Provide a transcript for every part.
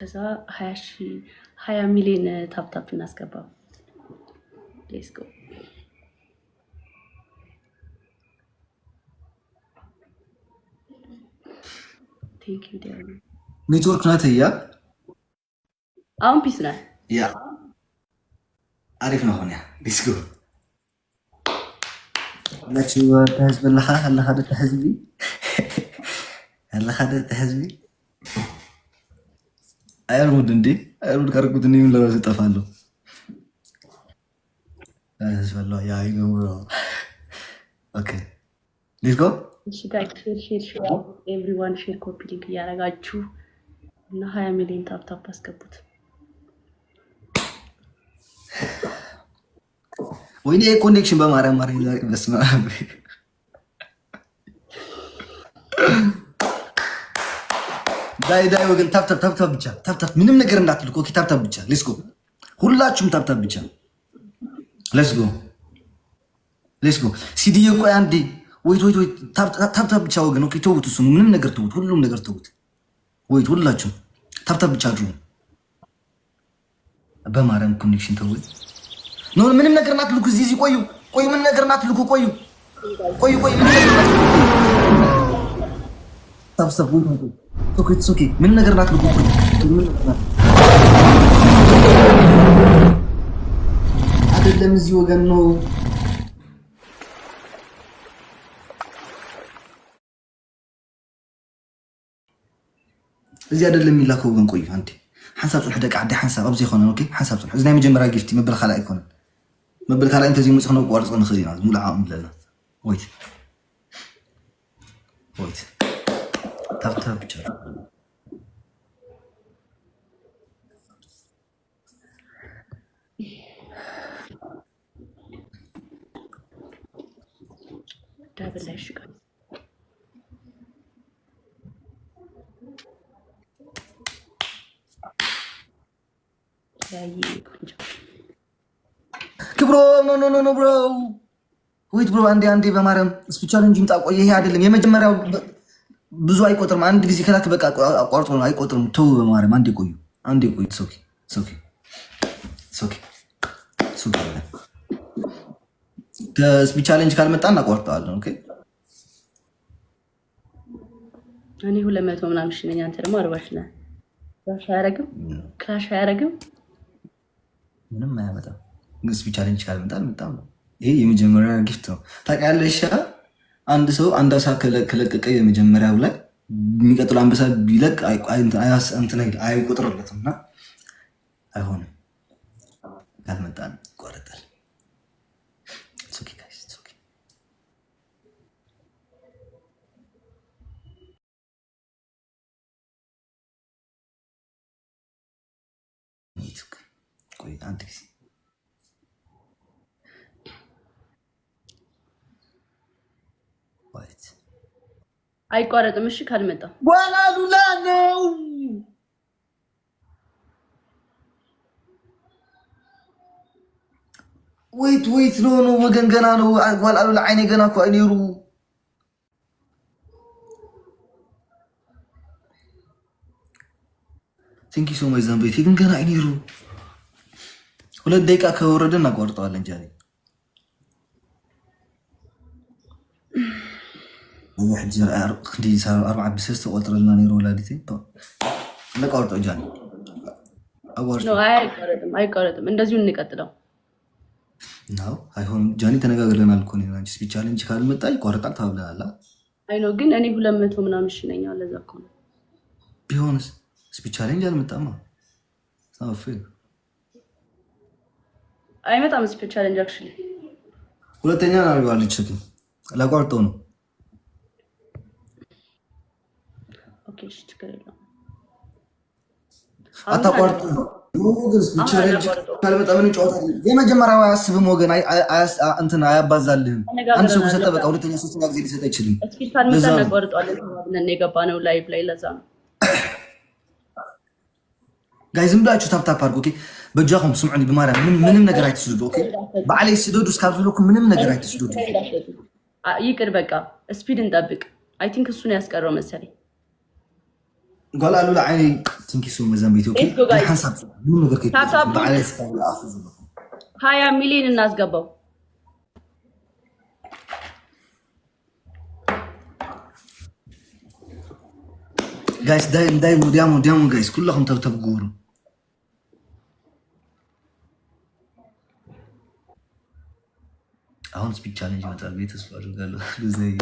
ከዛ 20 ሚሊዮን ታፕታፕ እናስገባ። ሌትስ ጎ። ቴንክ ዩ ዲያር ኔትወርክ ናት ያ አሁን ፒስ ናት ያ አሪፍ ነው ሆነ ሌትስ ጎ لكن تهزب الله هذا تهزبي الله هذا تهزبي አይሩድ እንዴ አይሩድ ካርኩት ነው ለራስ ተጣፋለሁ አስፈላው ያ ይገው ኦኬ ሌትስ ጎ እሺ ጋይስ ሼር ኤቭሪዋን ሼር ኮፒ ሊንክ ያረጋችሁ እና 20 ሚሊዮን ታፕታፕ አስገቡት። ወይኔ ኮኔክሽን በማርያም በስመ አብ ዳይ ወገን ታፕታፕ ብቻ ታፕታፕ ምንም ነገር እንዳትልኩ። ኦኬ ታፕታፕ ብቻ ሌትስ ጎ ሁላችሁም ታፕታፕ ብቻ ሌትስ ጎ ሲዲ ቆይ አንዴ ወይት ታፕታፕ ብቻ ወገን። ኦኬ ተውት፣ እሱ ምንም ነገር ተውት፣ ሁሉም ነገር ተውት። ወይት ሁላችሁም ታፕታፕ ብቻ አድርጉ። በማርያም ኮኔክሽን ተውት። ኖ ምንም ነገር እናትልኩ። እዚህ ቆዩ ምንም ነገር እናትልኩ። ቆዩ ምንም ነገር ታፕታፕ ኦኬ ምንም ነገር እናትልኩ። አይደለም እዚህ ወገን ነው እዚህ አይደለም የሚላከው ወገን። ቆዩ አንዴ حساب صلح دق عدي حساب ابزي خونه اوكي حساب صلح اذا مجمرا جفتي مبل خلا يكون مبل خلا انت زي مصخنو قارص نخينا مولعام لنا ويت تاب بيتشر دابل لا شكا ክብሮ ኖ ብሮ ወይት ብሮ አንዴ በማርያም ስፔሻል እንጂ ምጣ ቆይ። ይሄ አይደለም የመጀመሪያው ብዙ አይቆጥርም። አንድ ጊዜ ከላክ በቃ አቋርጦ ነው አይቆጥርም። ተው በማርያም አንዴ ቆዩ። ሶኪ ከስፔሻል እንጂ ካልመጣ እናቋርጠዋለን። ኦኬ እኔ 200 ምናምን ሺህ ነኝ፣ አንተ ደግሞ 40 ሺህ ነህ። ክራሽ አያረግም ምንም አያመጣም። ስፒ ቻሌንጅ ካልመጣ በጣም ነው። ይሄ የመጀመሪያ ጊፍት ነው ታውቂያለሽ። አንድ ሰው አንድ አሳ ከለቀቀ የመጀመሪያው ላይ የሚቀጥለው አንበሳ ቢለቅ አይቆጥርለትም እና አይሆንም። ካልመጣ ይቆረጣል። ኦኬ ጋይስ ኦኬ ቆይ አንድ ጊዜ አይቋረጥም። እሺ ካልመጣ ዋላ ሉላ ነው። ወይት ነው ወገን ገና ነው። ዋላ ሉላ አይኔ ገና እኮ አይኔሩ ቲንክ ዩ ሶ ማች ዛምቤት ግን ገና አይኔሩ 2 ደቂቃ ከወረደን እናቋርጠዋለን። ጃኒ وحجر خدي صار 4 بسست قطرنا نيرو ولادتي ለቋርጦ ጃኒ ነው አይቆረጥም። እንደዚሁ እንቀጥለው ነው አይሆን ጃኒ ተነጋግረናል እኮ ነው። አንቺ ስፒቻል እንጂ ካልመጣ ይቆርጣል ተብለናል። አይ ነው ግን እኔ 200 ምናምን ሺህ ነኝ። ለዛ እኮ ነው ቢሆንስ ስፒቻል እንጂ አልመጣማ ሳፍ አይመጣም። ስፒቻል እንጂ አክቹሊ ሁለተኛ ነው አልባልች ለቋርጦ ነው። ኦኬ እሺ ችግር የለውም። አታቋርጡ ነው ወገንስ ቻሌንጅ ካልመጣ ምን ጨዋታ የመጀመሪያው አያስብም ወገን እንትን አያባዛልህም። አንድ ሰው ከሰጠ በቃ ሁለተኛ ሶስተኛ ጊዜ ሊሰጥ አይችልም። እስኪ ካልመጣ እናቋርጠዋለን ተባብለን የገባነው ላይቭ ላይ ለዛ ነው። ጋይስ ዝም ብላችሁ ታፕታፕ አድርጉ። ኦኬ በጃኹም ስሙعني በማርያም ምንም ነገር አይተስዱዱ። ኦኬ በአለይ ስዱዱ እስካብዝሉኩም ምንም ነገር አይተስዱዱ። ይቅር በቃ ስፒድ እንጠብቅ። አይ ቲንክ እሱን ያስቀረው መሰለኝ። قال قالوا له عيني تنكسوا مزامبيت اوكي حسب من ነገር ከይት ባዓለ ስታውላ አፍዙ 20 ሚሊዮን እናስገባው ጋይስ ዳይ ዲያሙ ጋይስ ኩላኩም ተብተብ ጉሩ አሁን ስፒች ቻሌንጅ ይመጣል ቤት ተስፋ አድርጋለሁ ለዚህ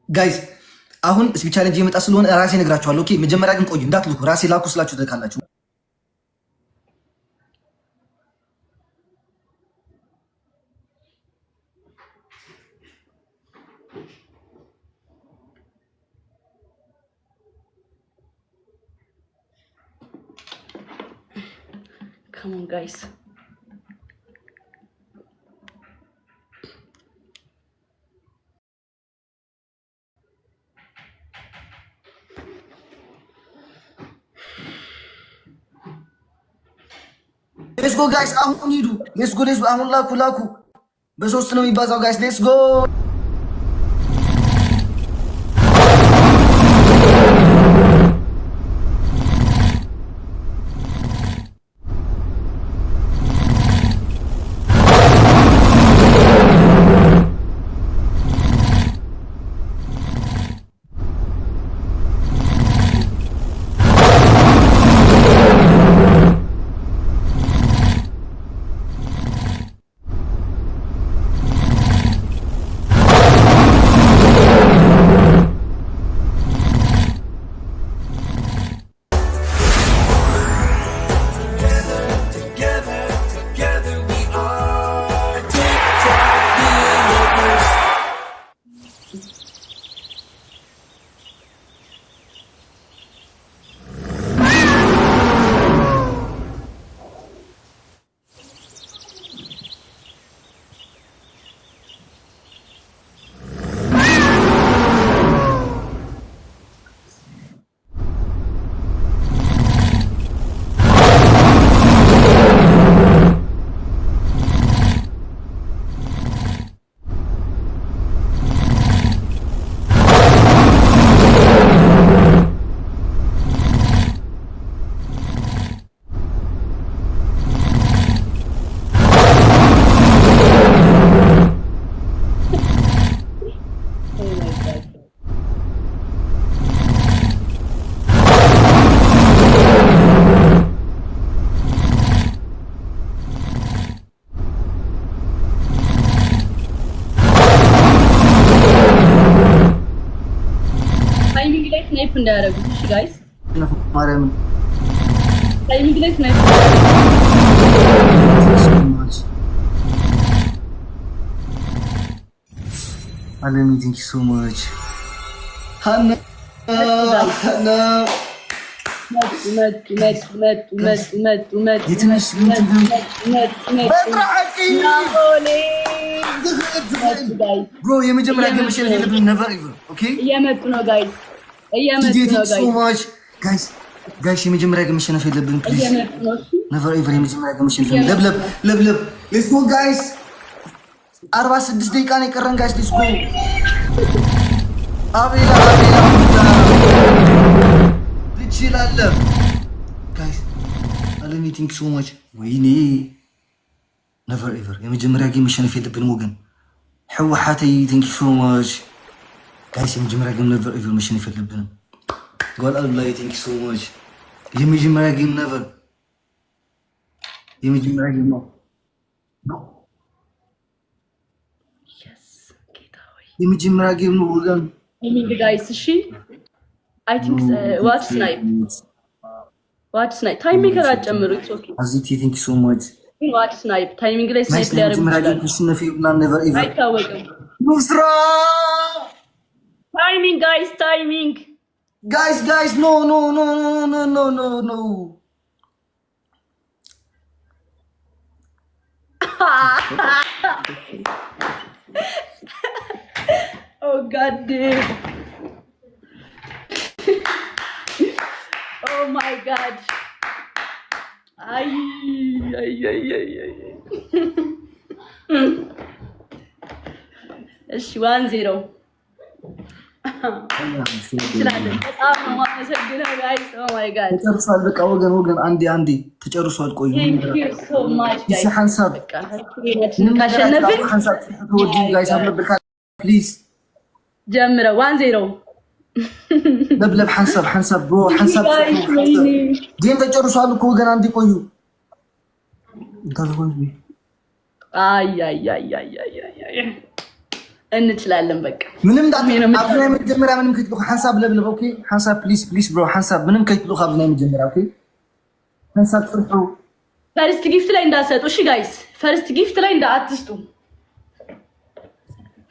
ጋይስ አሁን ስፒች ቻሌንጅ ይመጣ ስለሆነ ራሴ ነግራችኋለሁ ኦኬ መጀመሪያ ግን ቆዩ እንዳትልኩ ራሴ ላኩ ስላችሁ ተካላችሁ come on guys Let's go guys አሁን ሂዱ let's go አሁን ላኩ በሶስት ነው የሚባዛው guys let's go ስናይፕ እንዳያደርጉት እሺ ጋይስ ማርያም ታይሚንግ ላይ ስናይፕ Alemi, thank you so much. Hannah. Bro, የመጀመሪያ ገመሽ የለብን never ever. Okay? እየመጡ ነው guys. እየመጡ ነው guys. So much. Guys, የመጀመሪያ ገመሽ የለብን please. እየመጡ ነው እሺ. Never ever የመጀመሪያ ገመሽ የለብን. ለብ. Let's go guys. 46 ደቂቃ ነው የቀረን ጋይስ let's go. አቤላ ትችላለህ ጋይስ አለሚ ቲንክ ሶ ማች ወይኔ never ever የመጀመሪያ ጌም መሸነፍ የለብንም ወገን ህወሓተይ ቲንክ ሶ ማች ጋይስ የመጀመሪያ ጌም never ever መሸነፍ የለብንም ጓል አላይ ቲንክ ሶ ማች የመጀመሪያ ጌም never የመጀመሪያ ጌም ነው የመጀመሪያ ጌም ነው ወገን ሚንግ ጋይስ እሺ አይ ቲንክ ዋች ስናይፕ ታይሚንግ ከራጨምሩ ኢትስ ኦኬ አዚቲ ቲንክ ሶ ማች ዋች ስናይፕ ታይሚንግ ላይ ስናይፕ ላይ ያደርጉ ይችላል never ever አይታወቅም ኑስራ ታይሚንግ guys no Oh god damn. ማይ ጋድ አይ አይ አይ አይ እሺ 1-0 ስላለን በጣም ማመሰግነው ጋይስ ኦ ማይ ጋድ ተጨርሷል በቃ ወገን አንዴ ተጨርሷል ቆይ ሐንሳብ ካሸነፍን ተወዲ ጋይስ አብለብልካ ፕሊዝ ጀምረ 1-0 ለብለብ ሐንሳብ ብሮ ሐንሳብ ጌም ተጨርሷል እኮ ወገን አንዴ ቆዩ እንታዘው አይ አይ አይ አይ አይ እንችላለን በቃ ምንም አብዛኛው መጀመሪያ ምንም ከይትሉ ሐንሳብ ለብለብ ኦኬ ሐንሳብ ፕሊዝ ብሮ ሐንሳብ ምንም ከይትሉ አብዛኛው መጀመሪያ ኦኬ ሐንሳብ ጽርሑ ፈርስት ጊፍት ላይ እንዳትሰጡ እሺ ጋይስ ፈርስት ጊፍት ላይ እንዳትስጡ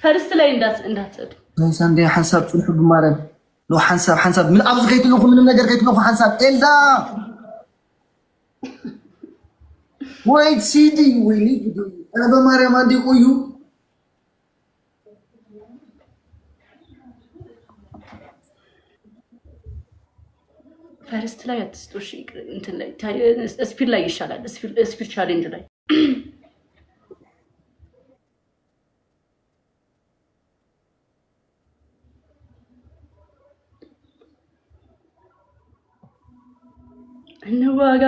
ፈርስት ላይ እንዳትሰጡ ጋይስ አንዴ ሐንሳብ ጽርሑ በማረም ነው ሐንሳብ ምን አብዝ ከይትሉ ምንም ነገር ከይትሉ ሐንሳብ ኤልዳ ወይት ሲዲ ወይኒ አና በማርያም አንዴ ቆዩ ፈርስት ላይ አትስጡ እሺ እንትን ላይ ስፒድ ላይ ይሻላል ስፒድ ቻሌንጅ ላይ እንዋጋ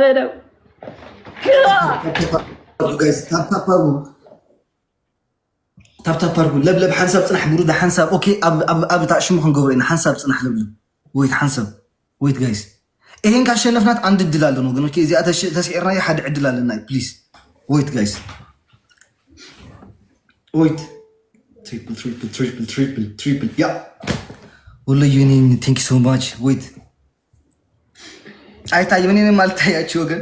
በለው ጋይስ ታፕ አርጉ ለብለብ ሐንሳብ ጽናሕ ብሩዳ ሐንሳብ ኦኬ ኣብ ታሽሙ ክንገብሮ ኢና ሐንሳብ ጽናሕ ለብለብ ወይት ሐንሳብ ወይት ጋይስ ይሄን ካሸነፍናት አንድ እድል አለን ወገኖቼ እዚያ ተስዒርና ሓደ ዕድል አለና ፕሊዝ ወይት ጋይስ ወይት ትሪፕል ያ ወላሂ ዩኒ ቴንክ ዩ ሶ ማች ወይት አይታይም እኔንም አልታያችሁ ወገን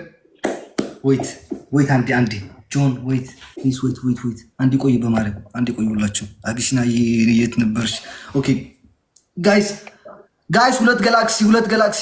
ወይት አንዴ ጆን ወይት ፕሊዝ ወይት አንዴ ቆይ በማለት አንዴ ቆዩላችሁ አዲስና የት ነበርሽ ኦኬ ጋይስ ሁለት ጋላክሲ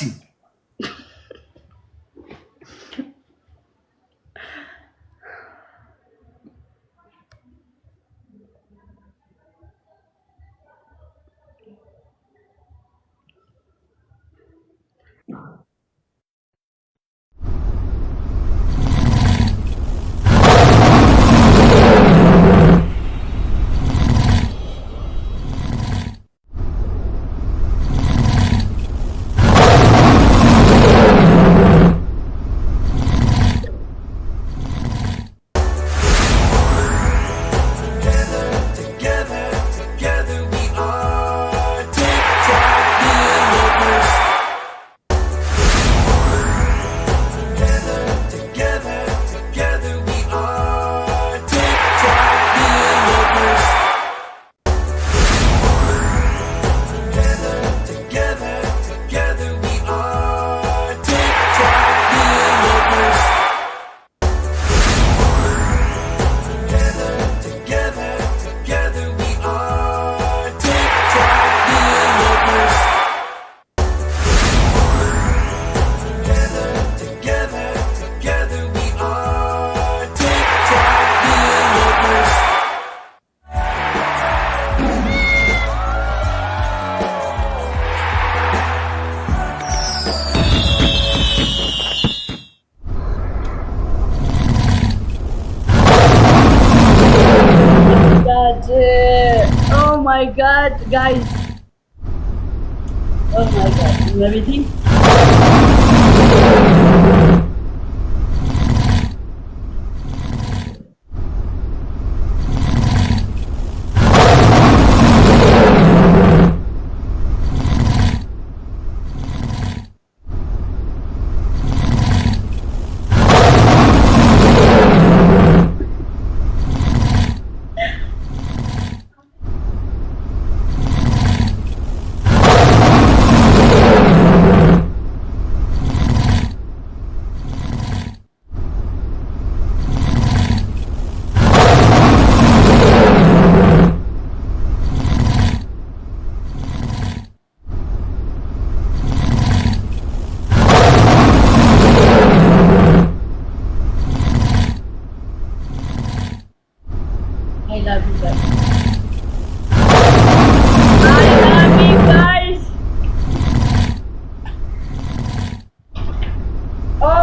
Oh my god, guys. Oh my god, everything.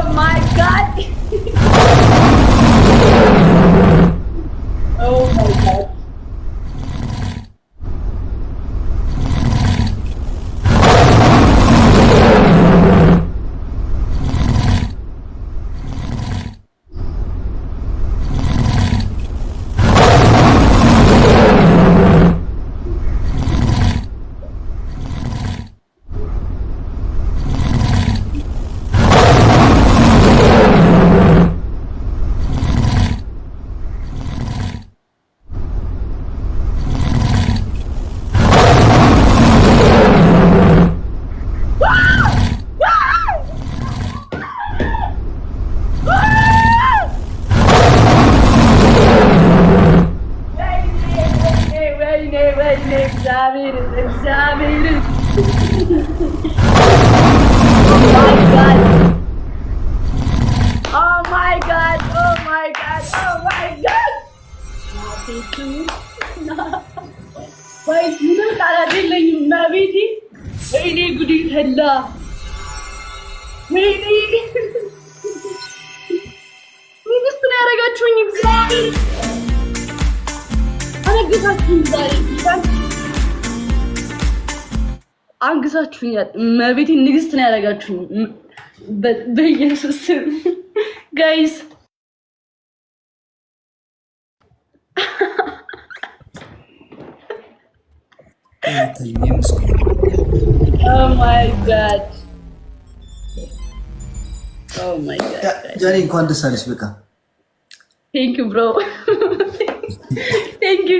Oh my God. Oh my God. Examine. Oh my God. Oh my God. Oh my God. Why you don't got a little maybe? Really good in hella. Really? We just got a አንግሳችሁኛል። መቤቴ ንግስት ነው ያደረጋችሁኝ በኢየሱስ ስም ጋይስ። Oh my God. Oh my God. ጃኒ እንኳን ደስ አለሽ። በቃ Thank you bro. Thank you.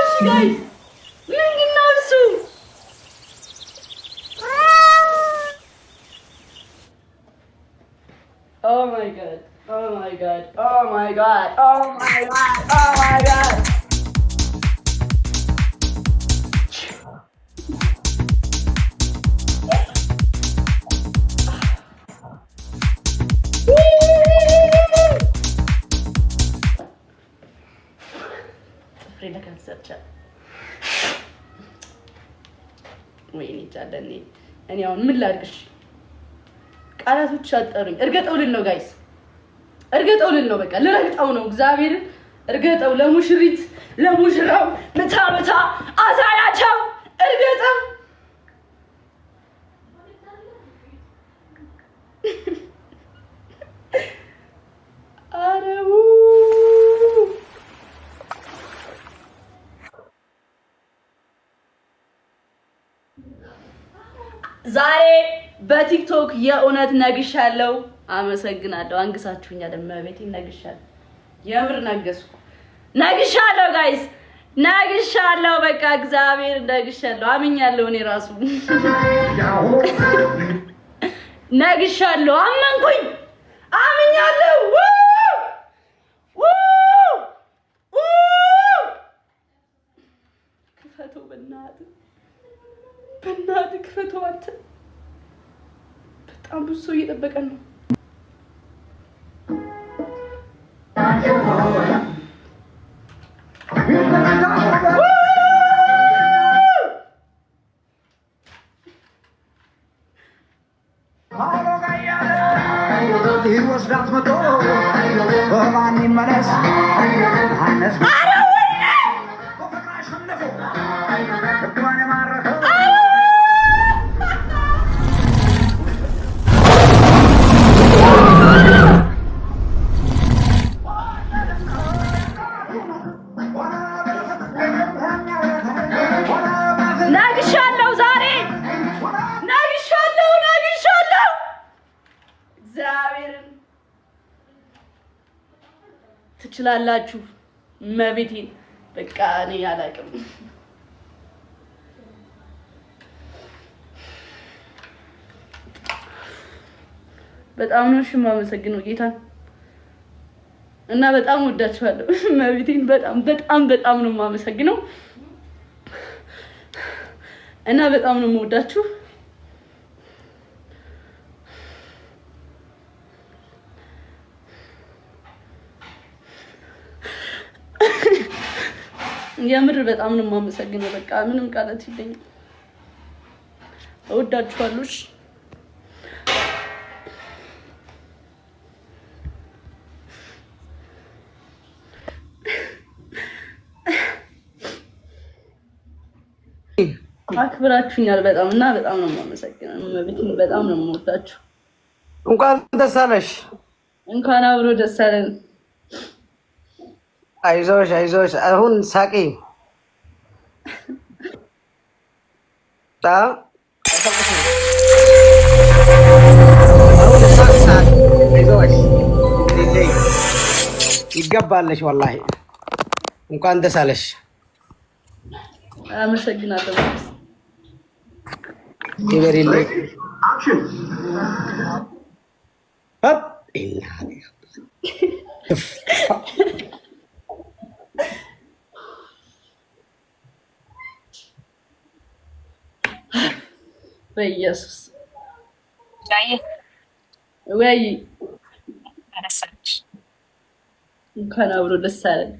Guys, oh my God. Oh my God. Oh my God. Oh my God. Oh my God. ወይኔ ጃለኔ እኔ አሁን ምን ላድርግሽ? ቃላቶች አጠሩኝ። እርገጠው ልል ነው ጋይስ፣ እርገጠው ልል ነው። በቃ ልረግጠው ነው። እግዚአብሔርን እርገጠው። ለሙሽሪት ለሙሽራው ምታ አሳያቸው። እርገጠው። አረው ዛሬ በቲክቶክ የእውነት ነግሻለሁ። አመሰግናለሁ። አንግሳችሁኛል። እመቤቴ ነግሻለሁ። የምር ነግሻለሁ ጋይስ፣ ነግሻለሁ። በቃ እግዚአብሔር ነግሻለሁ። አምኛለሁ። እኔ ራሱ ነግሻለሁ። አመንኩኝ። አምኛለሁ። ክፈተው በእናትህ ክፈተው። አንተ በጣም ብዙ ሰው እየጠበቀን ነው። ትችላላችሁ። መቤቴን በቃ እኔ አላውቅም። በጣም ነው የማመሰግነው ጌታን እና በጣም ወዳችኋለሁ። መቤቴን በጣም ነው የማመሰግነው እና በጣም ነው የምወዳችሁ። የምር በጣም ነው የማመሰግነው። በቃ ምንም ቃላት የለኝም። እወዳችኋለሁ። አክብራችሁኛል በጣም እና በጣም ነው የማመሰግነው። መቤቴን በጣም ነው የምወዳችሁ። እንኳን ደስ አለሽ። እንኳን አብሮ ደስ አለን። አይዞሽ አይዞሽ። አሁን ሳቂ። ይገባለሽ። ወላሂ እንኳን ደስ አለሽ። አመሰግናለሁ። ይበሪልኝ። በኢየሱስ ወይ እንኳን አብሮ ደስ አለን።